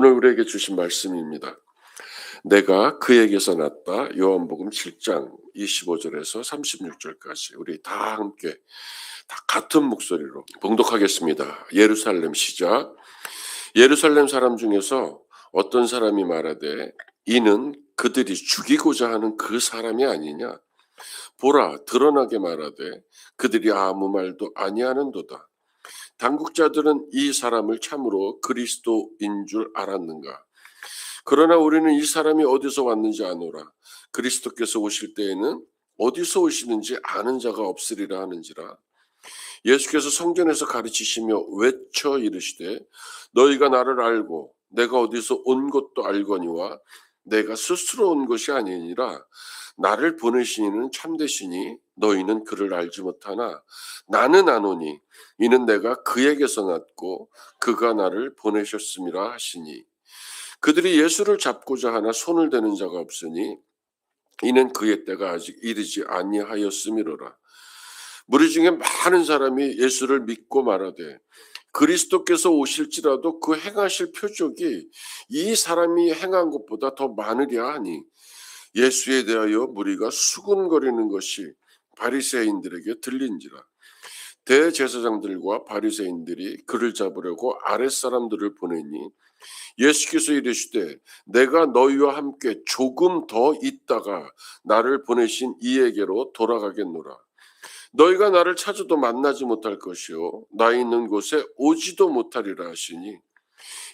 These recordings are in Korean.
오늘 우리에게 주신 말씀입니다. 내가 그에게서 났다. 요한복음 7장 25절에서 36절까지 우리 다 함께 다 같은 목소리로 봉독하겠습니다. 예루살렘 시작. 예루살렘 사람 중에서 어떤 사람이 말하되 이는 그들이 죽이고자 하는 그 사람이 아니냐. 보라 드러나게 말하되 그들이 아무 말도 아니하는도다. 당국자들은 이 사람을 참으로 그리스도인 줄 알았는가. 그러나 우리는 이 사람이 어디서 왔는지 아노라. 그리스도께서 오실 때에는 어디서 오시는지 아는 자가 없으리라 하는지라. 예수께서 성전에서 가르치시며 외쳐 이르시되 너희가 나를 알고 내가 어디서 온 것도 알거니와 내가 스스로 온 것이 아니니라. 나를 보내신 이는 참되시니 너희는 그를 알지 못하나 나는 아노니 이는 내가 그에게서 났고 그가 나를 보내셨음이라 하시니. 그들이 예수를 잡고자 하나 손을 대는 자가 없으니 이는 그의 때가 아직 이르지 아니하였음이로라. 무리 중에 많은 사람이 예수를 믿고 말하되 그리스도께서 오실지라도 그 행하실 표적이 이 사람이 행한 것보다 더 많으랴 하니 예수에 대하여 무리가 수군거리는 것이 바리새인들에게 들린지라. 대제사장들과 바리새인들이 그를 잡으려고 아랫사람들을 보내니 예수께서 이르시되 내가 너희와 함께 조금 더 있다가 나를 보내신 이에게로 돌아가겠노라. 너희가 나를 찾아도 만나지 못할 것이요 나 있는 곳에 오지도 못하리라 하시니.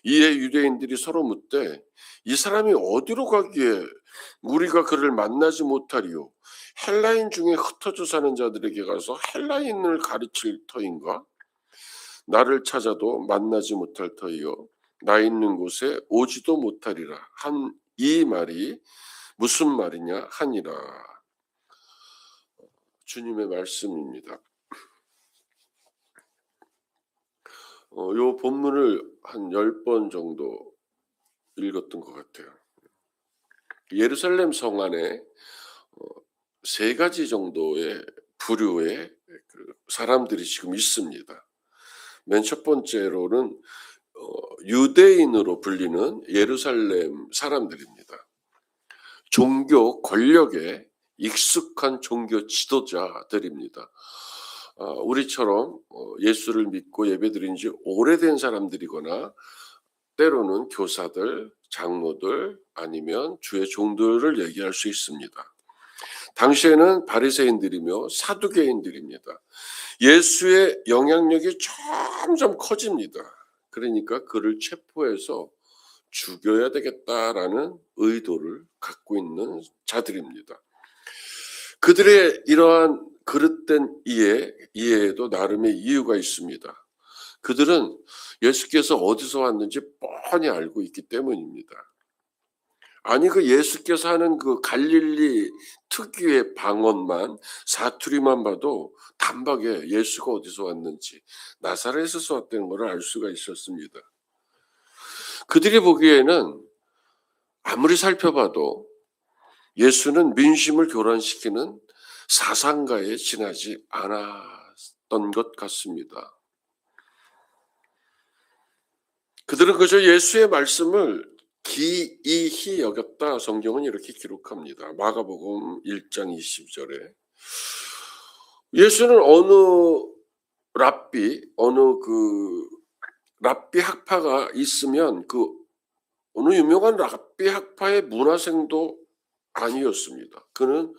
이에 유대인들이 서로 묻되 이 사람이 어디로 가기에 우리가 그를 만나지 못하리요. 헬라인 중에 흩어져 사는 자들에게 가서 헬라인을 가르칠 터인가? 나를 찾아도 만나지 못할 터이요 나 있는 곳에 오지도 못하리라 한 이 말이 무슨 말이냐 하니라. 주님의 말씀입니다. 요 본문을 한 10번 정도 읽었던 것 같아요. 예루살렘 성 안에 세 가지 정도의 부류의 사람들이 지금 있습니다. 맨 첫 번째로는 유대인으로 불리는 예루살렘 사람들입니다. 종교 권력에 익숙한 종교 지도자들입니다. 우리처럼 예수를 믿고 예배드린 지 오래된 사람들이거나 때로는 교사들, 장로들 아니면 주의 종들을 얘기할 수 있습니다. 당시에는 바리새인들이며 사두개인들입니다. 예수의 영향력이 점점 커집니다. 그러니까 그를 체포해서 죽여야 되겠다라는 의도를 갖고 있는 자들입니다. 그들의 이러한 그릇된 이해에도 나름의 이유가 있습니다. 그들은 예수께서 어디서 왔는지 뻔히 알고 있기 때문입니다. 아니 그 예수께서 하는 그 갈릴리 특유의 방언만 사투리만 봐도 단박에 예수가 어디서 왔는지 나사렛에서 왔다는 것을 알 수가 있었습니다. 그들이 보기에는 아무리 살펴봐도 예수는 민심을 교란시키는 사상가에 지나지 않았던 것 같습니다. 그들은 그저 예수의 말씀을 기이히 여겼다. 성경은 이렇게 기록합니다. 마가복음 1장 20절에 예수는 어느 랍비 학파가 있으면 그 어느 유명한 랍비 학파의 문화생도 아니었습니다. 그는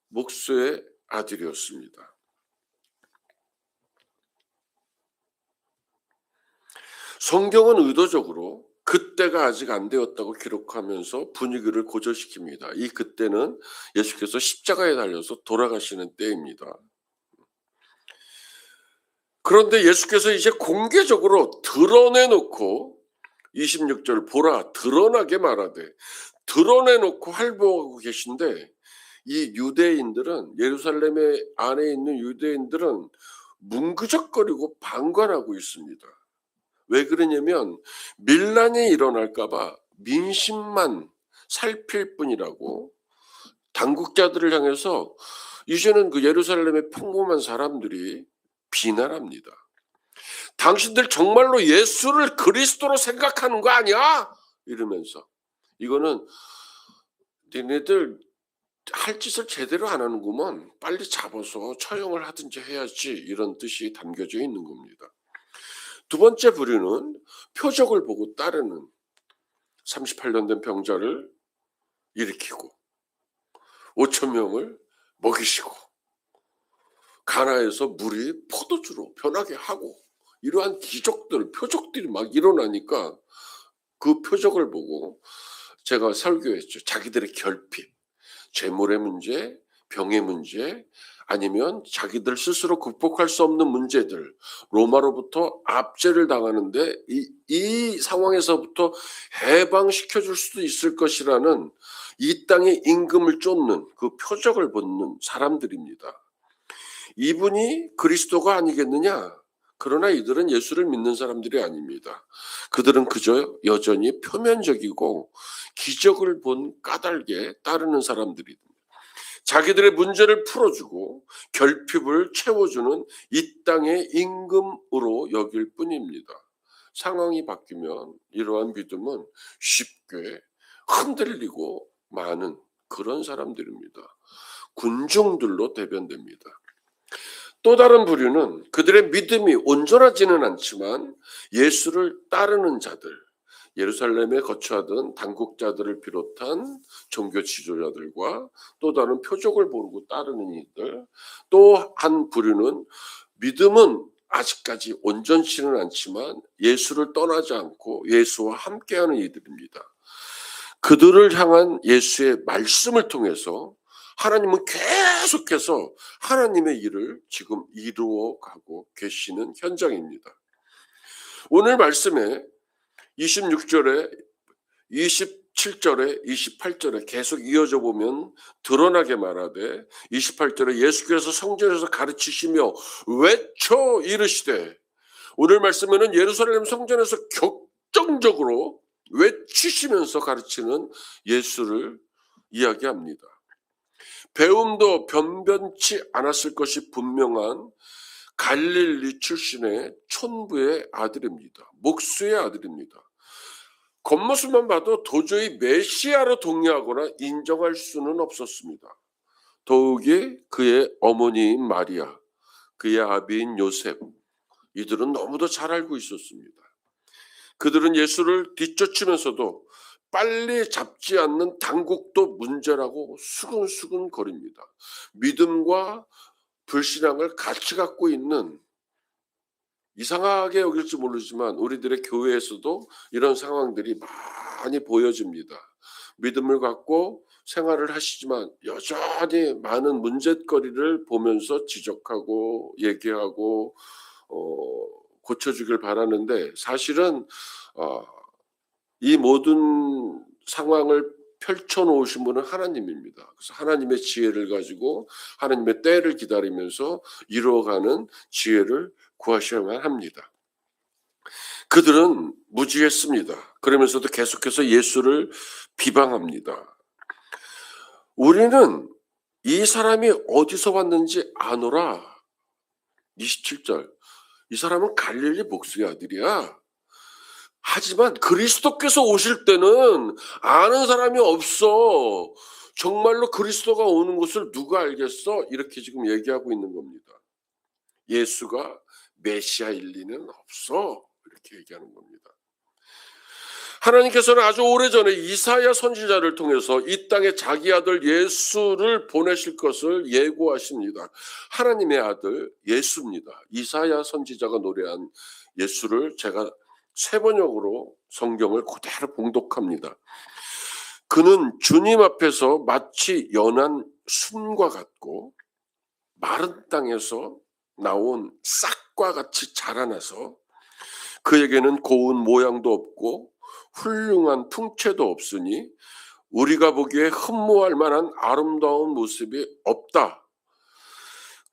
목수의 아들이었습니다. 성경은 의도적으로 그때가 아직 안 되었다고 기록하면서 분위기를 고조시킵니다. 이 그때는 예수께서 십자가에 달려서 돌아가시는 때입니다. 그런데 예수께서 이제 공개적으로 드러내놓고 26절 보라 드러나게 말하되 드러내놓고 활보하고 계신데 이 유대인들은 예루살렘의 안에 있는 유대인들은 뭉그적거리고 방관하고 있습니다. 왜 그러냐면 밀란이 일어날까 봐 민심만 살필 뿐이라고 당국자들을 향해서 이제는 그 예루살렘의 평범한 사람들이 비난합니다. 당신들 정말로 예수를 그리스도로 생각하는 거 아니야? 이러면서 이거는 니네들 할 짓을 제대로 안 하는구먼. 빨리 잡아서 처형을 하든지 해야지. 이런 뜻이 담겨져 있는 겁니다. 두 번째 부류는 표적을 보고 따르는 38년 된 병자를 일으키고 5천 명을 먹이시고 가나에서 물이 포도주로 변하게 하고 이러한 기적들, 표적들이 막 일어나니까 그 표적을 보고 제가 설교했죠. 자기들의 결핍, 재물의 문제, 병의 문제, 아니면 자기들 스스로 극복할 수 없는 문제들, 로마로부터 압제를 당하는데 이 상황에서부터 해방시켜줄 수도 있을 것이라는 이 땅의 임금을 쫓는 그 표적을 보는 사람들입니다. 이분이 그리스도가 아니겠느냐? 그러나 이들은 예수를 믿는 사람들이 아닙니다. 그들은 그저 여전히 표면적이고 기적을 본 까닭에 따르는 사람들입니다. 자기들의 문제를 풀어주고 결핍을 채워주는 이 땅의 임금으로 여길 뿐입니다. 상황이 바뀌면 이러한 믿음은 쉽게 흔들리고 마는 그런 사람들입니다. 군중들로 대변됩니다. 또 다른 부류는 그들의 믿음이 온전하지는 않지만 예수를 따르는 자들, 예루살렘에 거처하던 당국자들을 비롯한 종교 지도자들과 또 다른 표적을 보고 따르는 이들, 또 한 부류는 믿음은 아직까지 온전치는 않지만 예수를 떠나지 않고 예수와 함께하는 이들입니다. 그들을 향한 예수의 말씀을 통해서 하나님은 계속해서 하나님의 일을 지금 이루어가고 계시는 현장입니다. 오늘 말씀에 26절에 27절에 28절에 계속 이어져 보면 드러나게 말하되 28절에 예수께서 성전에서 가르치시며 외쳐 이르시되, 오늘 말씀에는 예루살렘 성전에서 격정적으로 외치시면서 가르치는 예수를 이야기합니다. 배움도 변변치 않았을 것이 분명한 갈릴리 출신의 촌부의 아들입니다. 목수의 아들입니다. 겉모습만 봐도 도저히 메시아로 동의하거나 인정할 수는 없었습니다. 더욱이 그의 어머니인 마리아, 그의 아비인 요셉, 이들은 너무도 잘 알고 있었습니다. 그들은 예수를 뒤쫓으면서도 빨리 잡지 않는 당국도 문제라고 수근수근 거립니다. 믿음과 불신앙을 같이 갖고 있는, 이상하게 여길지 모르지만 우리들의 교회에서도 이런 상황들이 많이 보여집니다. 믿음을 갖고 생활을 하시지만 여전히 많은 문제거리를 보면서 지적하고 얘기하고 고쳐주길 바라는데, 사실은 이 모든 상황을 펼쳐놓으신 분은 하나님입니다. 그래서 하나님의 지혜를 가지고 하나님의 때를 기다리면서 이루어가는 지혜를 구하셔야만 합니다. 그들은 무지했습니다. 그러면서도 계속해서 예수를 비방합니다. 우리는 이 사람이 어디서 왔는지 아노라. 27절. 이 사람은 갈릴리 목수의 아들이야. 하지만 그리스도께서 오실 때는 아는 사람이 없어. 정말로 그리스도가 오는 것을 누가 알겠어? 이렇게 지금 얘기하고 있는 겁니다. 예수가 메시아일 리는 없어. 이렇게 얘기하는 겁니다. 하나님께서는 아주 오래전에 이사야 선지자를 통해서 이 땅에 자기 아들 예수를 보내실 것을 예고하십니다. 하나님의 아들 예수입니다. 이사야 선지자가 노래한 예수를 제가 세 번역으로 성경을 그대로 봉독합니다. 그는 주님 앞에서 마치 연한 순과 같고 마른 땅에서 나온 싹과 같이 자라나서 그에게는 고운 모양도 없고 훌륭한 풍채도 없으니 우리가 보기에 흠모할 만한 아름다운 모습이 없다.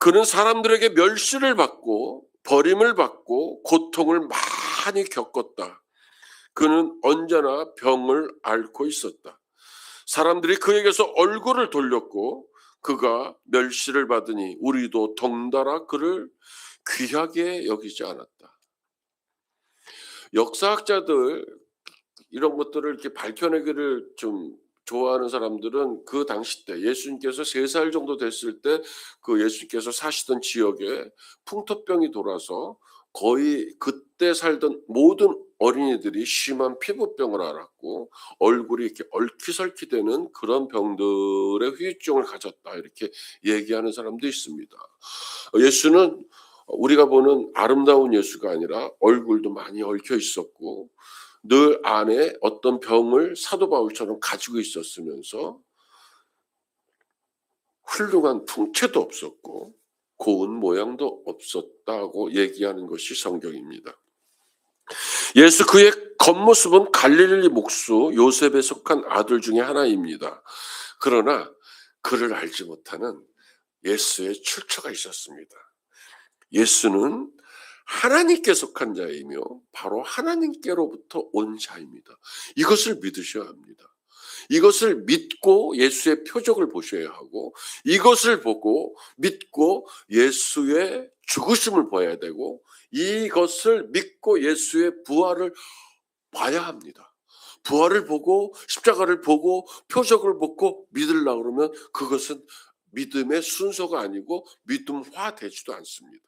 그는 사람들에게 멸시를 받고 버림을 받고 고통을 많이 겪었다. 그는 언제나 병을 앓고 있었다. 사람들이 그에게서 얼굴을 돌렸고 그가 멸시를 받으니 우리도 덩달아 그를 귀하게 여기지 않았다. 역사학자들 이런 것들을 이렇게 밝혀내기를 좀 좋아하는 사람들은 그 당시 때 예수님께서 3살 정도 됐을 때 그 예수님께서 사시던 지역에 풍토병이 돌아서 거의 그때 살던 모든 어린이들이 심한 피부병을 앓았고 얼굴이 이렇게 얼키설키되는 그런 병들의 후유증을 가졌다, 이렇게 얘기하는 사람도 있습니다. 예수는 우리가 보는 아름다운 예수가 아니라 얼굴도 많이 얽혀 있었고 늘 안에 어떤 병을 사도 바울처럼 가지고 있었으면서 훌륭한 풍채도 없었고 고운 모양도 없었다고 얘기하는 것이 성경입니다. 예수 그의 겉모습은 갈릴리 목수 요셉에 속한 아들 중에 하나입니다. 그러나 그를 알지 못하는 예수의 출처가 있었습니다. 예수는 하나님께 속한 자이며 바로 하나님께로부터 온 자입니다. 이것을 믿으셔야 합니다. 이것을 믿고 예수의 표적을 보셔야 하고 이것을 보고 믿고 예수의 죽으심을 봐야 되고 이것을 믿고 예수의 부활을 봐야 합니다. 부활을 보고 십자가를 보고 표적을 보고 믿으려고 그러면 그것은 믿음의 순서가 아니고 믿음화 되지도 않습니다.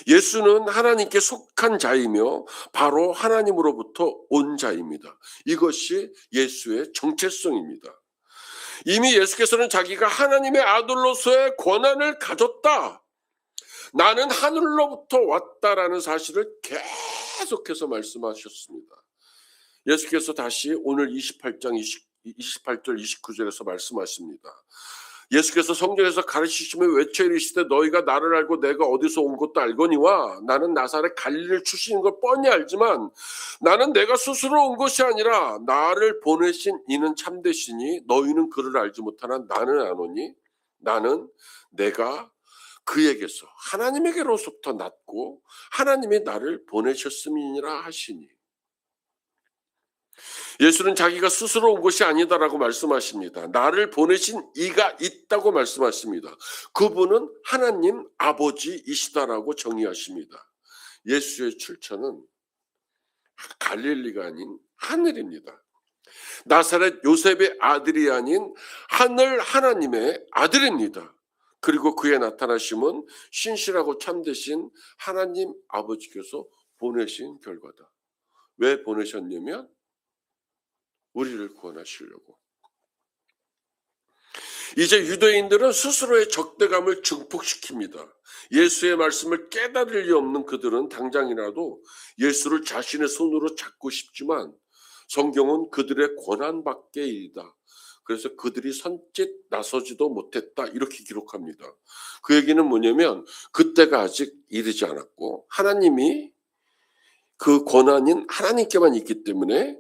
예수는 하나님께 속한 자이며 바로 하나님으로부터 온 자입니다. 이것이 예수의 정체성입니다. 이미 예수께서는 자기가 하나님의 아들로서의 권한을 가졌다, 나는 하늘로부터 왔다라는 사실을 계속해서 말씀하셨습니다. 예수께서 다시 오늘 28절 29절에서 말씀하십니다. 예수께서 성경에서 가르치시며 외쳐 이르시되 너희가 나를 알고 내가 어디서 온 것도 알거니와 나는 나사렛 갈릴리 출신인 걸 뻔히 알지만 나는 내가 스스로 온 것이 아니라 나를 보내신 이는 참되시니 너희는 그를 알지 못하나 나는 아노니 나는 내가 그에게서 하나님에게로부터 났고 하나님이 나를 보내셨음이니라 하시니. 예수는 자기가 스스로 온 것이 아니다라고 말씀하십니다. 나를 보내신 이가 있다고 말씀하십니다. 그분은 하나님 아버지이시다라고 정의하십니다. 예수의 출처는 갈릴리가 아닌 하늘입니다. 나사렛 요셉의 아들이 아닌 하늘 하나님의 아들입니다. 그리고 그의 나타나심은 신실하고 참되신 하나님 아버지께서 보내신 결과다. 왜 보내셨냐면 우리를 구원하시려고. 이제 유대인들은 스스로의 적대감을 증폭시킵니다. 예수의 말씀을 깨달을 리 없는 그들은 당장이라도 예수를 자신의 손으로 잡고 싶지만 성경은 그들의 권한밖의 일이다. 그래서 그들이 선짓 나서지도 못했다, 이렇게 기록합니다. 그 얘기는 뭐냐면 그때가 아직 이르지 않았고 하나님이 그 권한인 하나님께만 있기 때문에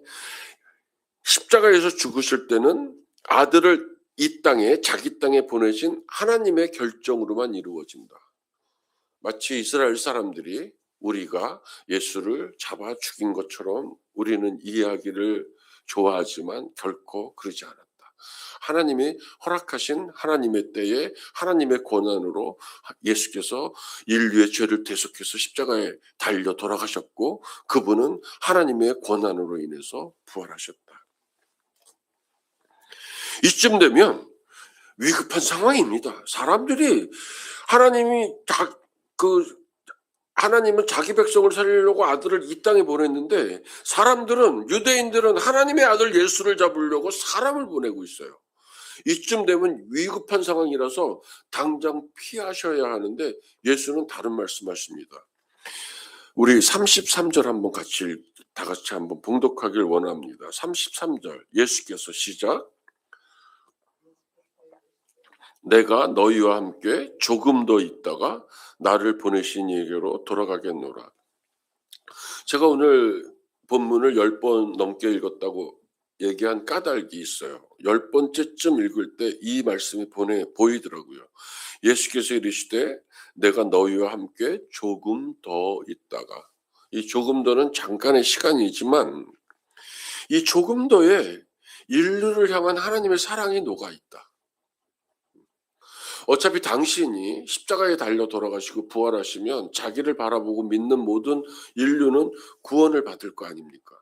십자가에서 죽으실 때는 아들을 이 땅에 자기 땅에 보내신 하나님의 결정으로만 이루어진다. 마치 이스라엘 사람들이 우리가 예수를 잡아 죽인 것처럼 우리는 이야기를 좋아하지만 결코 그러지 않았다. 하나님이 허락하신 하나님의 때에 하나님의 권한으로 예수께서 인류의 죄를 대속해서 십자가에 달려 돌아가셨고 그분은 하나님의 권한으로 인해서 부활하셨다. 이쯤 되면 위급한 상황입니다. 사람들이 하나님은 자기 백성을 살리려고 아들을 이 땅에 보냈는데 사람들은 유대인들은 하나님의 아들 예수를 잡으려고 사람을 보내고 있어요. 이쯤 되면 위급한 상황이라서 당장 피하셔야 하는데 예수는 다른 말씀하십니다. 우리 33절 한번 다 같이 한번 봉독하길 원합니다. 33절 예수께서 시작. 내가 너희와 함께 조금 더 있다가 나를 보내신 이에게로 돌아가겠노라. 제가 오늘 본문을 10번 넘게 읽었다고 얘기한 까닭이 있어요. 10번째쯤 읽을 때 이 말씀이 보이더라고요. 예수께서 이르시되 내가 너희와 함께 조금 더 있다가, 이 조금 더는 잠깐의 시간이지만 이 조금 더에 인류를 향한 하나님의 사랑이 녹아있다. 어차피 당신이 십자가에 달려 돌아가시고 부활하시면 자기를 바라보고 믿는 모든 인류는 구원을 받을 거 아닙니까?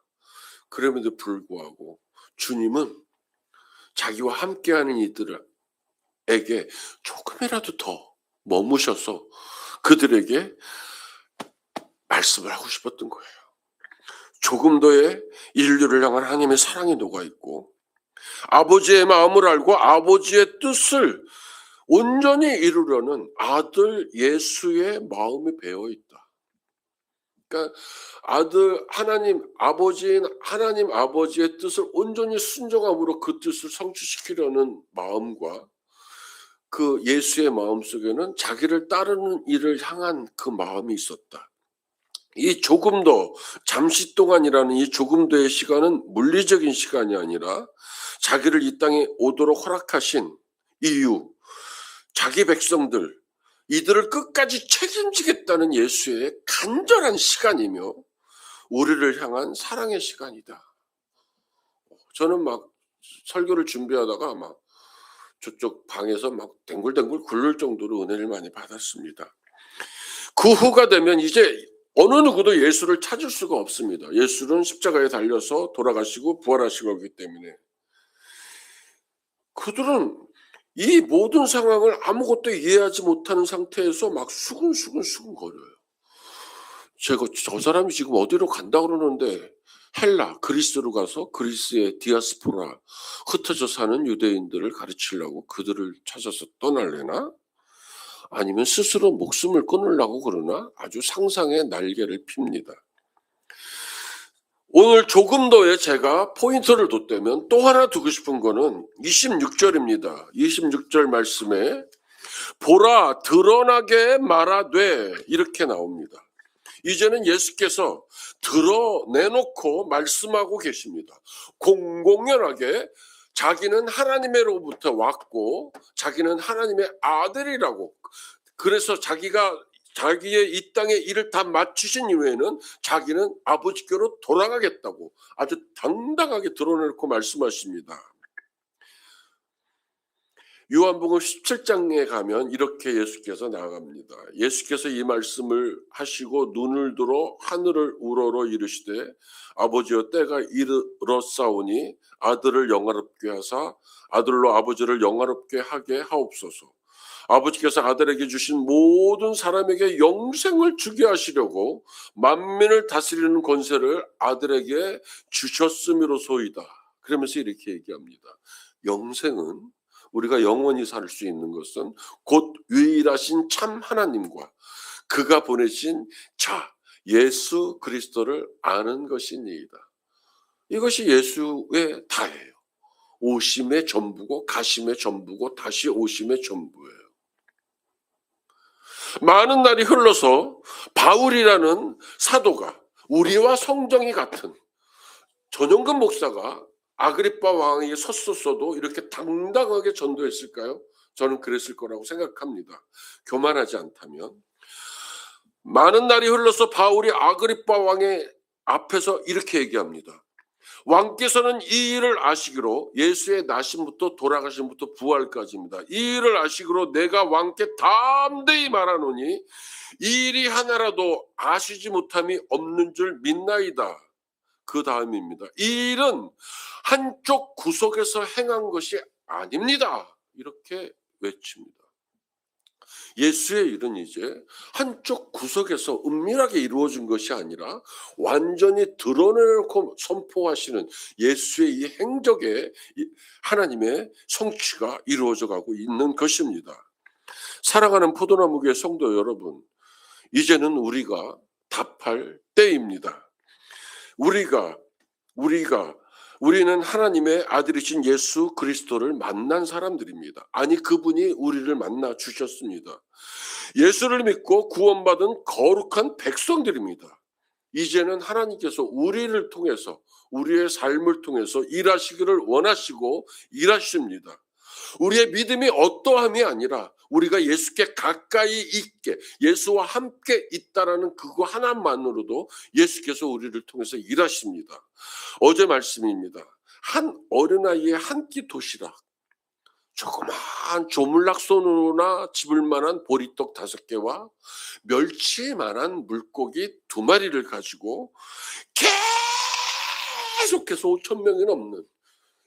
그럼에도 불구하고 주님은 자기와 함께하는 이들에게 조금이라도 더 머무셔서 그들에게 말씀을 하고 싶었던 거예요. 조금 더의 인류를 향한 하나님의 사랑이 녹아있고 아버지의 마음을 알고 아버지의 뜻을 온전히 이루려는 아들 예수의 마음이 배어있다. 그러니까 하나님 아버지의 뜻을 온전히 순종함으로 그 뜻을 성취시키려는 마음과 그 예수의 마음 속에는 자기를 따르는 일을 향한 그 마음이 있었다. 이 조금 더 잠시 동안이라는 이 조금 더의 시간은 물리적인 시간이 아니라 자기를 이 땅에 오도록 허락하신 이유, 자기 백성들, 이들을 끝까지 책임지겠다는 예수의 간절한 시간이며 우리를 향한 사랑의 시간이다. 저는 막 설교를 준비하다가 막 저쪽 방에서 막 댕굴댕굴 굴를 정도로 은혜를 많이 받았습니다. 그 후가 되면 이제 어느 누구도 예수를 찾을 수가 없습니다. 예수는 십자가에 달려서 돌아가시고 부활하시고 하기 때문에 그들은 이 모든 상황을 아무것도 이해하지 못하는 상태에서 막 수근수근 거려요. 제가 저 사람이 지금 어디로 간다 그러는데 헬라, 그리스로 가서 그리스의 디아스포라, 흩어져 사는 유대인들을 가르치려고 그들을 찾아서 떠날래나? 아니면 스스로 목숨을 끊으려고 그러나? 아주 상상의 날개를 핍니다. 오늘 조금 더의 제가 포인트를 뒀다면 또 하나 두고 싶은 거는 26절입니다. 26절 말씀에 보라 드러나게 말하되 이렇게 나옵니다. 이제는 예수께서 드러내놓고 말씀하고 계십니다. 공공연하게 자기는 하나님으로부터 왔고 자기는 하나님의 아들이라고, 그래서 자기의 이 땅의 일을 다 마치신 이후에는 자기는 아버지께로 돌아가겠다고 아주 당당하게 드러내놓고 말씀하십니다. 요한복음 17장에 가면 이렇게 예수께서 나아갑니다. 예수께서 이 말씀을 하시고 눈을 들어 하늘을 우러러 이르시되 아버지여 때가 이르렀사오니 아들을 영화롭게 하사 아들로 아버지를 영화롭게 하게 하옵소서. 아버지께서 아들에게 주신 모든 사람에게 영생을 주게 하시려고 만민을 다스리는 권세를 아들에게 주셨음이로소이다. 그러면서 이렇게 얘기합니다. 영생은, 우리가 영원히 살 수 있는 것은 곧 유일하신 참 하나님과 그가 보내신 자 예수 그리스도를 아는 것이니이다. 이것이 예수의 다예요. 오심의 전부고 가심의 전부고 다시 오심의 전부예요. 많은 날이 흘러서 바울이라는 사도가 우리와 성정이 같은 전용근 목사가 아그리빠 왕에게 섰었어도 이렇게 당당하게 전도했을까요? 저는 그랬을 거라고 생각합니다. 교만하지 않다면. 많은 날이 흘러서 바울이 아그리빠 왕의 앞에서 이렇게 얘기합니다. 왕께서는 이 일을 아시기로, 예수의 나심부터 돌아가심부터 부활까지입니다. 이 일을 아시기로 내가 왕께 담대히 말하노니 이 일이 하나라도 아시지 못함이 없는 줄 믿나이다. 그 다음입니다. 이 일은 한쪽 구석에서 행한 것이 아닙니다. 이렇게 외칩니다. 예수의 일은 이제 한쪽 구석에서 은밀하게 이루어진 것이 아니라 완전히 드러내놓고 선포하시는 예수의 이 행적에 하나님의 성취가 이루어져 가고 있는 것입니다. 사랑하는 포도나무교회 성도 여러분, 이제는 우리가 답할 때입니다. 우리는 하나님의 아들이신 예수 그리스도를 만난 사람들입니다. 아니, 그분이 우리를 만나 주셨습니다. 예수를 믿고 구원받은 거룩한 백성들입니다. 이제는 하나님께서 우리를 통해서, 우리의 삶을 통해서 일하시기를 원하시고 일하십니다. 우리의 믿음이 어떠함이 아니라 우리가 예수께 가까이 있게, 예수와 함께 있다라는 그거 하나만으로도 예수께서 우리를 통해서 일하십니다. 어제 말씀입니다. 한 어린아이의 한 끼 도시락, 조그마한 조물락손으로나 집을 만한 보리떡 5개와 멸치만한 물고기 2마리를 가지고 계속해서 5천 명이 넘는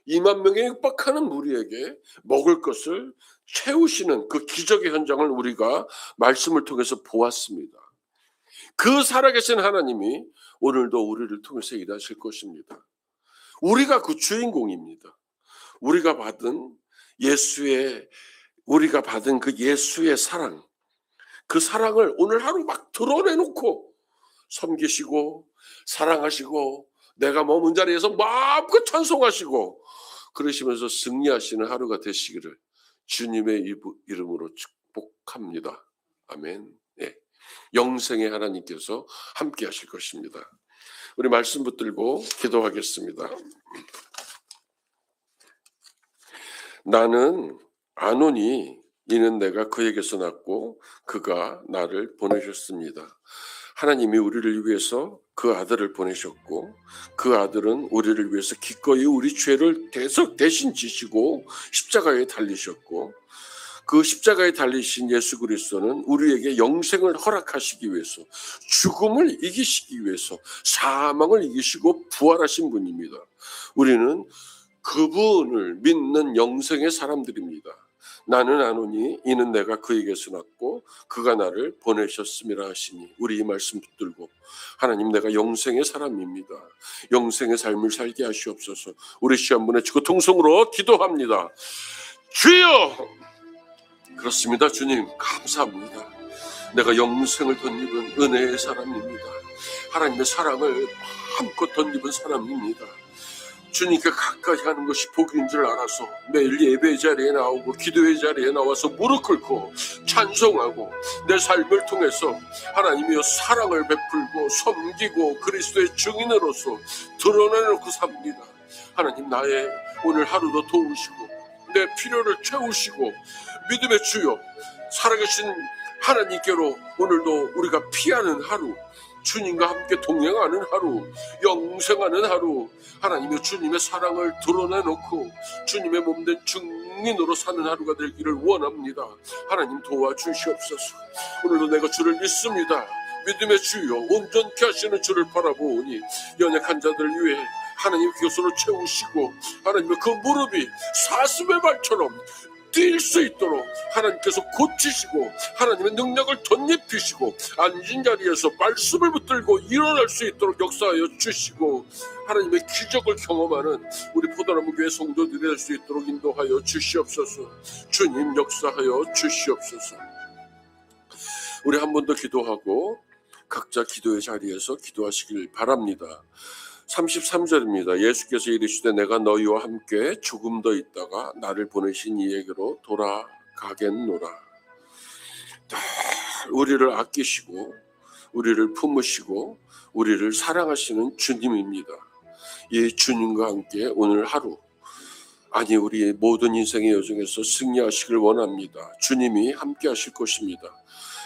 2만 명에 육박하는 무리에게 먹을 것을 채우시는 그 기적의 현장을 우리가 말씀을 통해서 보았습니다. 그 살아계신 하나님이 오늘도 우리를 통해서 일하실 것입니다. 우리가 그 주인공입니다. 우리가 받은 그 예수의 사랑, 그 사랑을 오늘 하루 막 드러내놓고 섬기시고 사랑하시고 내가 머문 자리에서 마음껏 찬송하시고 그러시면서 승리하시는 하루가 되시기를 주님의 이름으로 축복합니다. 아멘. 네. 영생의 하나님께서 함께 하실 것입니다. 우리 말씀 붙들고 기도하겠습니다. 나는 아노니 이는 내가 그에게서 났고 그가 나를 보내셨습니다. 하나님이 우리를 위해서 그 아들을 보내셨고 그 아들은 우리를 위해서 기꺼이 우리 죄를 대신 지시고 십자가에 달리셨고 그 십자가에 달리신 예수 그리스도는 우리에게 영생을 허락하시기 위해서 죽음을 이기시기 위해서 사망을 이기시고 부활하신 분입니다. 우리는 그분을 믿는 영생의 사람들입니다. 나는 아노니 이는 내가 그에게서 났고 그가 나를 보내셨음이라 하시니 우리 이 말씀 붙들고 하나님 내가 영생의 사람입니다. 영생의 삶을 살게 하시옵소서. 우리 시 한 번에 주고 통성으로 기도합니다. 주여! 그렇습니다. 주님 감사합니다. 내가 영생을 덧입은 은혜의 사람입니다. 하나님의 사랑을 마음껏 덧입은 사람입니다. 주님께 가까이 하는 것이 복인 줄 알아서 매일 예배 자리에 나오고 기도의 자리에 나와서 무릎 꿇고 찬송하고 내 삶을 통해서 하나님이여 사랑을 베풀고 섬기고 그리스도의 증인으로서 드러내놓고 삽니다. 하나님 나의 오늘 하루도 도우시고 내 필요를 채우시고 믿음의 주여 살아계신 하나님께로 오늘도 우리가 피하는 하루 주님과 함께 동행하는 하루 영생하는 하루 하나님의 주님의 사랑을 드러내놓고 주님의 몸된 증인으로 사는 하루가 되기를 원합니다. 하나님 도와주시옵소서. 오늘도 내가 주를 믿습니다. 믿음의 주여 온전케 하시는 주를 바라보니 연약한 자들 위해 하나님 교수로 채우시고 하나님의 그 무릎이 사슴의 발처럼 뛸 수 있도록 하나님께서 고치시고 하나님의 능력을 덧입히시고 앉은 자리에서 말씀을 붙들고 일어날 수 있도록 역사하여 주시고 하나님의 기적을 경험하는 우리 포도나무 교회 성도들이 될 수 있도록 인도하여 주시옵소서. 주님 역사하여 주시옵소서. 우리 한 번 더 기도하고 각자 기도의 자리에서 기도하시길 바랍니다. 33절입니다. 예수께서 이르시되 내가 너희와 함께 조금 더 있다가 나를 보내신 이에게로 돌아가겠노라. 우리를 아끼시고 우리를 품으시고 우리를 사랑하시는 주님입니다. 이 주님과 함께 오늘 하루 아니 우리의 모든 인생의 여정에서 승리하시길 원합니다. 주님이 함께 하실 것입니다.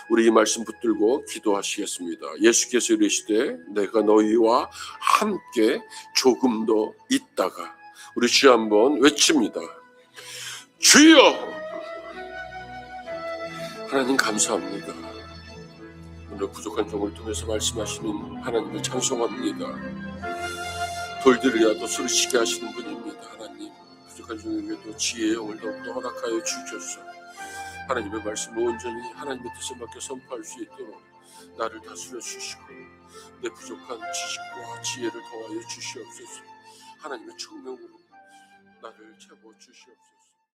우리 이 말씀 붙들고 기도하시겠습니다. 예수께서 이르시되 내가 너희와 함께 조금 더 있다가 우리 주 한번 외칩니다. 주여! 하나님 감사합니다. 오늘 부족한 종을 통해서 말씀하시는 하나님을 찬송합니다. 돌들이라도 소리치게 하시는 분입니다. 하나님 부족한 종에게도 지혜의 영을 더욱더 허락하여 주셔서 하나님의 말씀을 온전히 하나님의 뜻에 맞게 선포할 수 있도록 나를 다스려 주시고 내 부족한 지식과 지혜를 더하여 주시옵소서. 하나님의 청명으로 나를 채워 주시옵소서.